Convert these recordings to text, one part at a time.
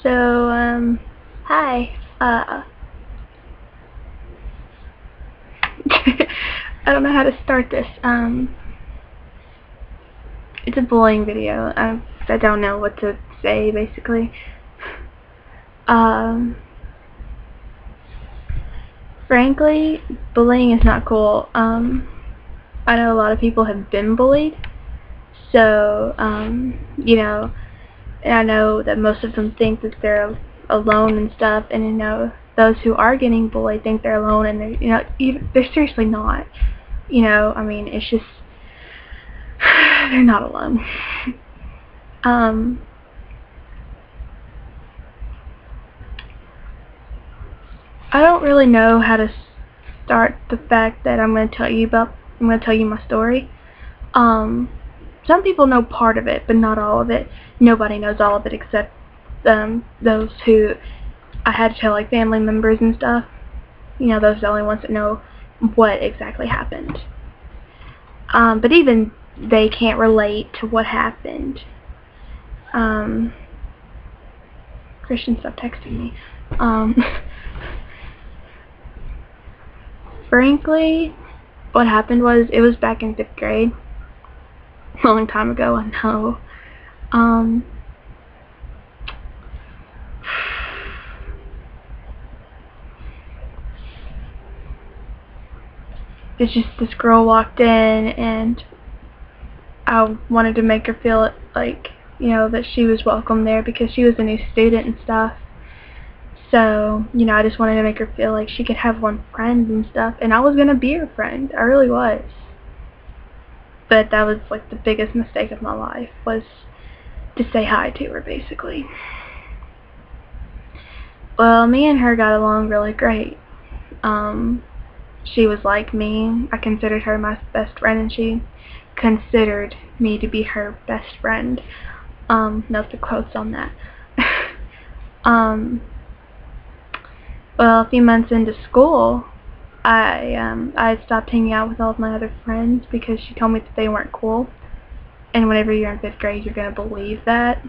So, hi. I don't know how to start this. It's a bullying video. I don't know what to say, basically. Frankly, bullying is not cool. I know a lot of people have been bullied. So, and I know that most of them think that they're alone and stuff, and those who are getting bullied think they're alone, and they're seriously not. It's just, they're not alone. I don't really know how to start the fact that I'm going to tell you my story. Some people know part of it, but not all of it. Nobody knows all of it except those who I had to tell, like family members and stuff. Those are the only ones that know what exactly happened. But even they can't relate to what happened. Christian, stop texting me. Frankly, what happened was, it was back in 5th grade. A long time ago, I know. It's just, this girl walked in, and I wanted to make her feel like, that she was welcome there, because she was a new student and stuff. So, I just wanted to make her feel like she could have one friend and stuff, and I was gonna be her friend. I really was. But that was like the biggest mistake of my life, was to say hi to her, basically. Well, me and her got along really great. She was like me. I considered her my best friend, and she considered me to be her best friend. Note the quotes on that. Well, a few months into school, I stopped hanging out with all of my other friends because she told me that they weren't cool. And whenever you're in 5th grade, you're gonna believe that.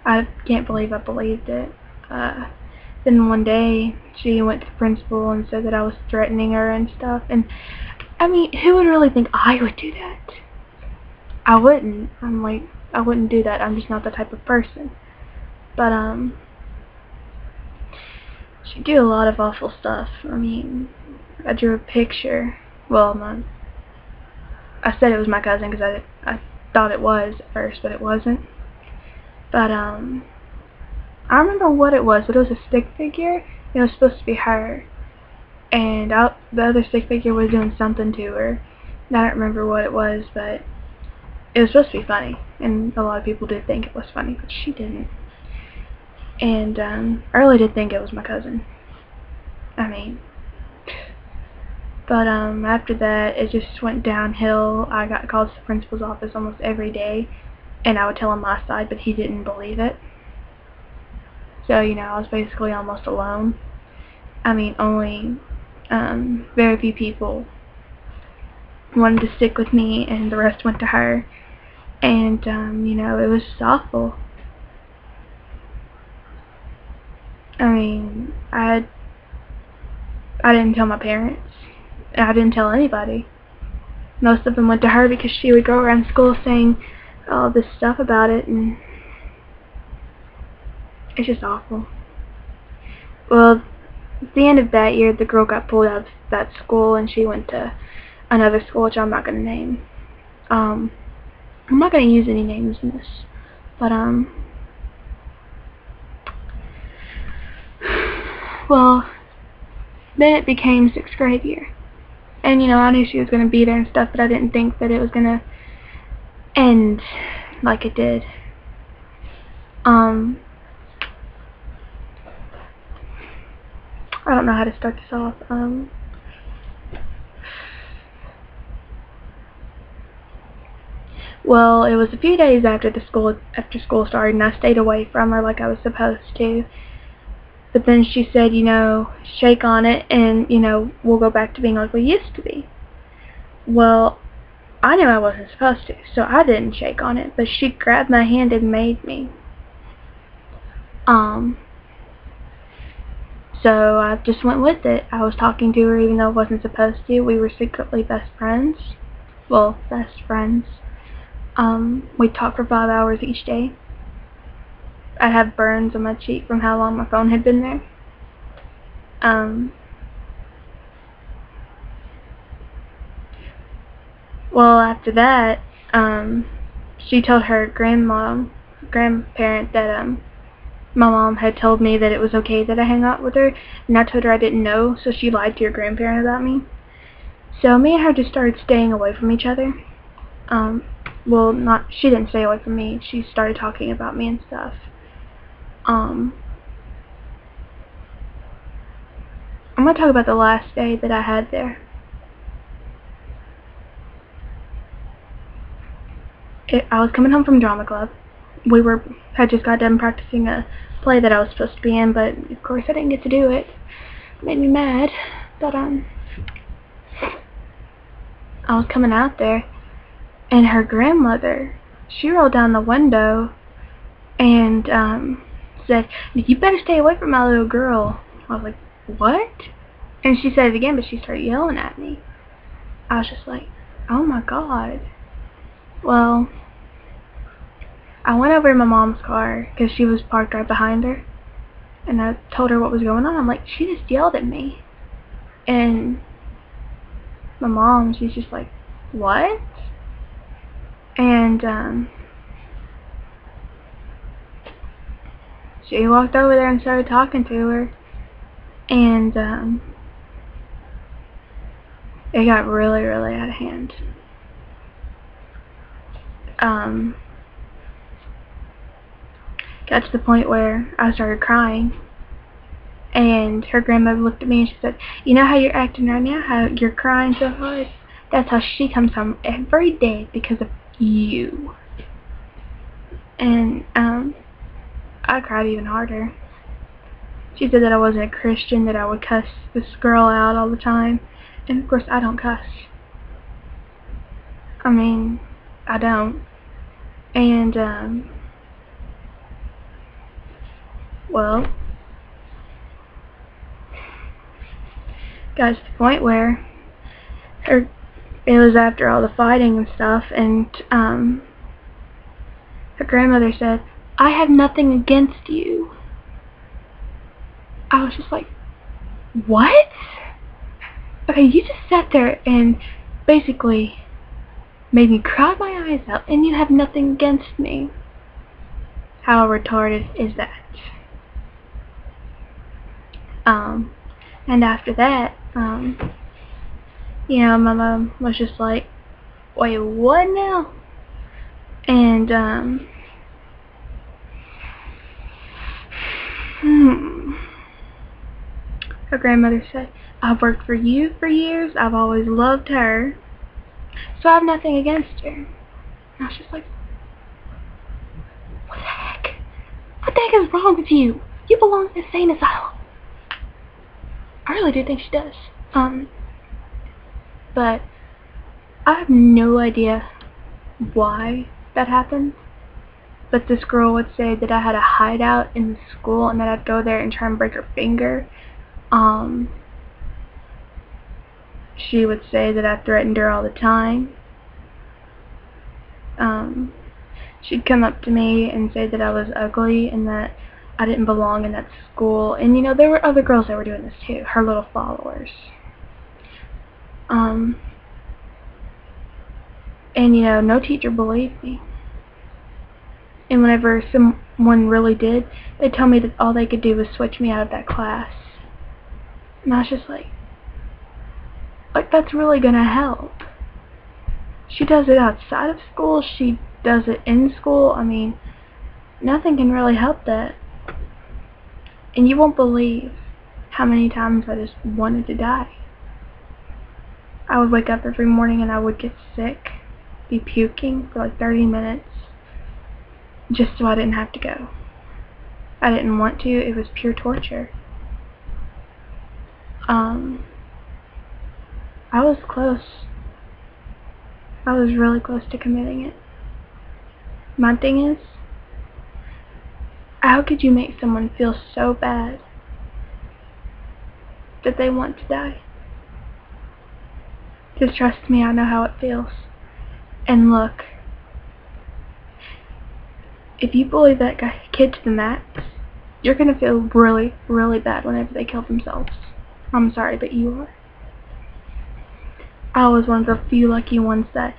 I can't believe I believed it. Then one day, she went to the principal and said that I was threatening her and stuff. And, who would really think I would do that? I wouldn't. I wouldn't do that. I'm just not that type of person. But, she did a lot of awful stuff. I drew a picture. Well, I said it was my cousin because I thought it was at first, but it wasn't. But, I remember what it was, but it was a stick figure. It was supposed to be her. And the other stick figure was doing something to her. And I don't remember what it was, but it was supposed to be funny. And a lot of people did think it was funny, but she didn't. And, I really did think it was my cousin. But, after that, it just went downhill. I got called to the principal's office almost every day. And I would tell him my side, but he didn't believe it. So, I was basically almost alone. Only very few people wanted to stick with me, and the rest went to her. And, it was just awful. I didn't tell my parents. I didn't tell anybody. Most of them went to her because she would go around school saying all this stuff about it, and it's just awful. Well, at the end of that year, the girl got pulled out of that school, and she went to another school, which I'm not going to name. I'm not going to use any names in this, but, well, then it became 6th grade year. And, I knew she was going to be there and stuff, but I didn't think that it was going to end like it did. I don't know how to start this off. Well, it was a few days after school started, and I stayed away from her like I was supposed to. But then she said, shake on it, and, we'll go back to being like we used to be. Well, I knew I wasn't supposed to, so I didn't shake on it, but she grabbed my hand and made me. So I just went with it. I was talking to her even though I wasn't supposed to. We were secretly best friends. Well, best friends. We'd talk for 5 hours each day. I'd have burns on my cheek from how long my phone had been there. Well, after that, she told her grandparent that, my mom had told me that it was okay that I hang out with her, and I told her I didn't know, so she lied to her grandparent about me. So me and her just started staying away from each other. Well, she didn't stay away from me, she started talking about me and stuff. I'm gonna talk about the last day that I had there. I was coming home from drama club. We had just got done practicing a play that I was supposed to be in, but of course I didn't get to do it. It made me mad. But I was coming out there, and her grandmother, she rolled down the window and said, "You better stay away from my little girl." I was like, "What?" And she said it again, but she started yelling at me. I was just like, oh my god. Well, I went over to my mom's car because she was parked right behind her, and I told her what was going on. I'm like, she just yelled at me. And my mom, she's just like, what? And she walked over there and started talking to her, and it got really, really out of hand. Got to the point where I started crying, and her grandmother looked at me and she said, "You know how you're acting right now, how you're crying so hard? That's how she comes home every day because of you." And I cried even harder. She said that I wasn't a Christian, that I would cuss this girl out all the time, and of course I don't cuss. I mean, I don't. And well, got to the point where it was after all the fighting and stuff, and her grandmother said, "I have nothing against you." I was just like, what? Okay, you just sat there and basically made me cry my eyes out, and you have nothing against me. How retarded is that? And after that, you know, my mom was just like, wait, what now? And her grandmother said, "I've worked for you for years, I've always loved her, so I have nothing against her." And I was just like, what the heck? What the heck is wrong with you? You belong in the insane asylum. I really do think she does. But I have no idea why that happened. But this girl would say that I had a hideout in the school and that I'd go there and try and break her finger. She would say that I threatened her all the time. She'd come up to me and say that I was ugly and that I didn't belong in that school. And you know, there were other girls that were doing this too, her little followers. And you know, no teacher believed me. And whenever someone really did, they told me that all they could do was switch me out of that class. And I was just like, that's really gonna help. She does it outside of school, she does it in school. I mean, nothing can really help that. And you won't believe how many times I just wanted to die. I would wake up every morning and I would get sick, be puking for like 30 minutes, just so I didn't have to go. I didn't want to, it was pure torture. I was close I was really close to committing it. My thing is, how could you make someone feel so bad that they want to die? Just trust me, I know how it feels. And look, if you bully that kid to the max, you're gonna feel really, really bad whenever they kill themselves. I'm sorry, but you are. I was one of the few lucky ones that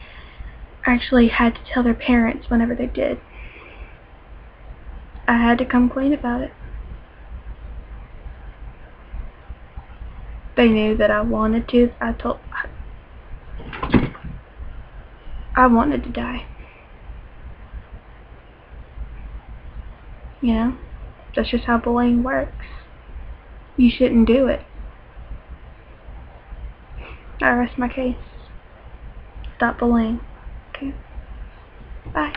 actually had to tell their parents whenever they did. I had to come clean about it. They knew that I wanted to. I wanted to die. You know? That's just how bullying works. You shouldn't do it. I rest my case. Stop bullying. Okay? Bye.